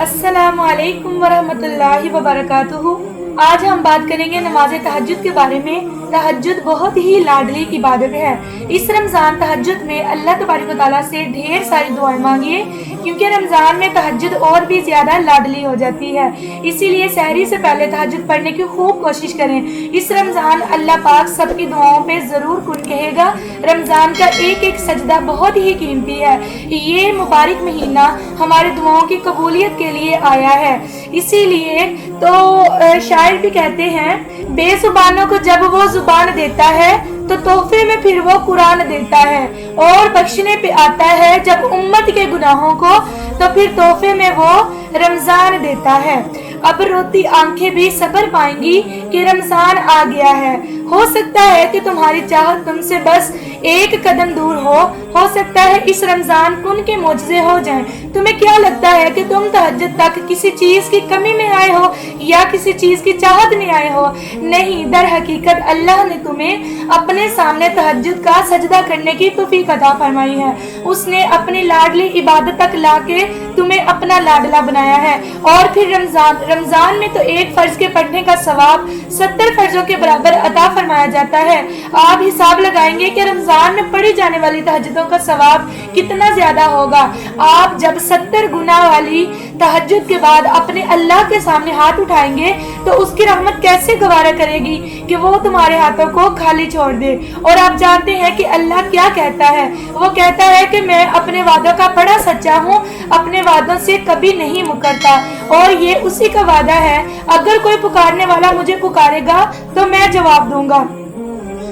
अस्सलामु अलैकुम वरहमतुल्लाहि वबरकातुहू। आज हम बात करेंगे नमाज तहज्जुद के बारे में। तहज्जुद बहुत ही लाडली इबादत है। इस रमज़ान तहज्जुद में अल्लाह तबारक व तआला से ढेर सारी दुआएं मांगिए, क्योंकि रमज़ान में तहज्जुद और भी ज़्यादा लाडली हो जाती है। इसीलिए सहरी से पहले तहज्जुद पढ़ने की खूब कोशिश करें। इस रमज़ान अल्लाह पाक सबकी दुआओं पे ज़रूर कुन कहेगा। रमज़ान का एक एक सजदा बहुत ही कीमती है। ये मुबारक महीना हमारे दुआओं की कबूलियत के लिए आया है। इसीलिए तो शायर भी कहते हैं, बेजुबानों को जब वो जुबान देता है तो तोहफे में फिर वो कुरान देता है, और बख्शने पे आता है जब उम्मत के गुनाहों को तो फिर तोहफे में वो रमजान देता है। अब रोती आंखें भी सब्र पाएंगी कि रमजान आ गया है। हो सकता है कि तुम्हारी चाहत तुमसे बस एक कदम दूर हो सकता है इस रमजान कुन के मोजज़े हो जाएं। तुम्हें क्या लगता है कि तुम तहज्जुद तक किसी चीज की कमी में आए हो या किसी चीज की चाहत में आए हो? नहीं, दर हकीकत अल्लाह ने तुम्हें अपने सामने तहज्जुद का सजदा करने की तौफीक अता फरमाई है। उसने अपनी लाडली इबादत तक लाके तुम्हें अपना लाडला बनाया है। और फिर रमजान में तो एक फर्ज के पढ़ने का सवाब 70 फर्जों के बराबर अता फरमाया जाता है। आप हिसाब लगाएंगे कि रमजान में पढ़ी जाने वाली तहज्जुदों का सवाब कितना ज्यादा होगा। आप जब 70 गुना वाली तहज्जुद के बाद अपने अल्लाह के सामने हाथ उठाएंगे तो उसकी रहमत कैसे गवारा करेगी कि वो तुम्हारे हाथों को खाली छोड़ दे। और आप जानते हैं कि अल्लाह क्या कहता है? वो कहता है कि मैं अपने वादों का बड़ा सच्चा हूँ, अपने वादों से कभी नहीं मुकरता, और ये उसी का वादा है, अगर कोई पुकारने वाला मुझे पुकारेगा तो मैं जवाब दूंगा।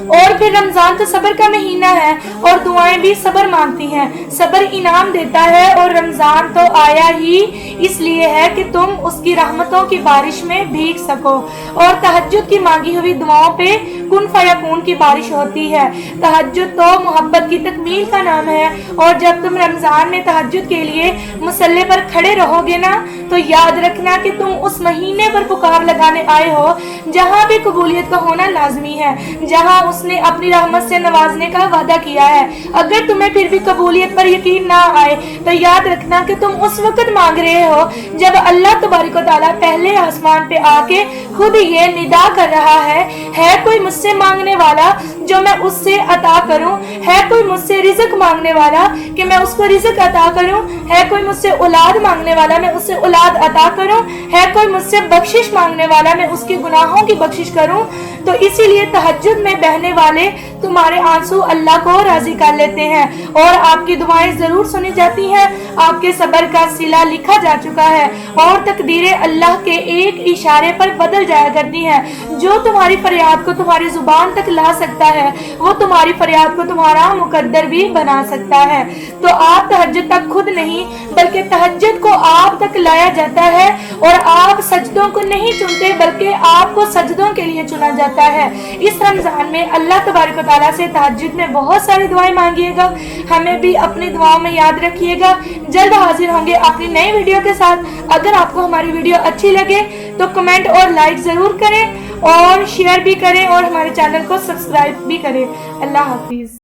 और फिर रमजान तो सब्र का महीना है और दुआएं भी सब्र मांगती हैं। सब्र इनाम देता है, और रमजान तो आया ही इसलिए है कि तुम उसकी रहमतों की बारिश में भीग सको। और तहज्जुद की मांगी हुई दुआओं पे कुन फयकून की बारिश होती है। तहज्जुद तो मोहब्बत की तकमील का नाम है, और जब तुम रमजान में तहज्जुद के लिए मुसल्ले पर खड़े रहोगे ना, तो याद रखना कि तुम उस महीने पर पुकार लगाने आए हो जहाँ भी कबूलियत का होना लाजमी है, जहाँ उसने अपनी रहमत से नवाजने का वादा किया है। अगर तुम्हें फिर भी कबूलियत पर यकीन ना आए तो याद रखना कि तुम उस वक्त मांग रहे हो जब अल्लाह तबारक व तआला पहले आसमान पे आके खुद ये निदा कर रहा है कोई मुझसे मांगने वाला जो मैं उससे अता करूं? है कोई मुझसे रिज़्क मांगने वाला कि मैं उसको रिज़्क अता करूं? है कोई मुझसे औलाद मांगने वाला मैं उससे औलाद अता करूं? है कोई मुझसे बख्शिश मांगने वाला मैं उसके गुनाहों की बख्शिश करूं? तो इसीलिए तहज्जुद में बहने वाले तुम्हारे आंसू अल्लाह को राजी कर लेते हैं, और आपकी दुआएं जरूर सुनी जाती हैं। आपके सब्र का सिला लिखा जा चुका है, और तकदीरें अल्लाह के एक इशारे पर बदल जाया करती हैं। जो तुम्हारी फरियाद को तुम्हारी जुबान तक ला सकता है, वो तुम्हारी फरियाद को तुम्हारा मुकद्दर भी बना सकता है। तो आप तहज्जुद तक खुद नहीं, बल्कि तहज्जुद को आप तक लाया जाता है, और आप सजदों को नहीं चुनते बल्कि आपको सजदों के लिए चुना जाता है। इस रमजान में अल्लाह तबारक व तआला से तहज्जुद में बहुत सारी दुआएं मांगिएगा। हमें भी अपनी दुआओं में याद रखिएगा। जल्द हाजिर होंगे अपनी नई वीडियो के साथ। अगर आपको हमारी वीडियो अच्छी लगे तो कमेंट और लाइक जरूर करें, और शेयर भी करें, और हमारे चैनल को सब्सक्राइब भी करें। अल्लाह हाफिज।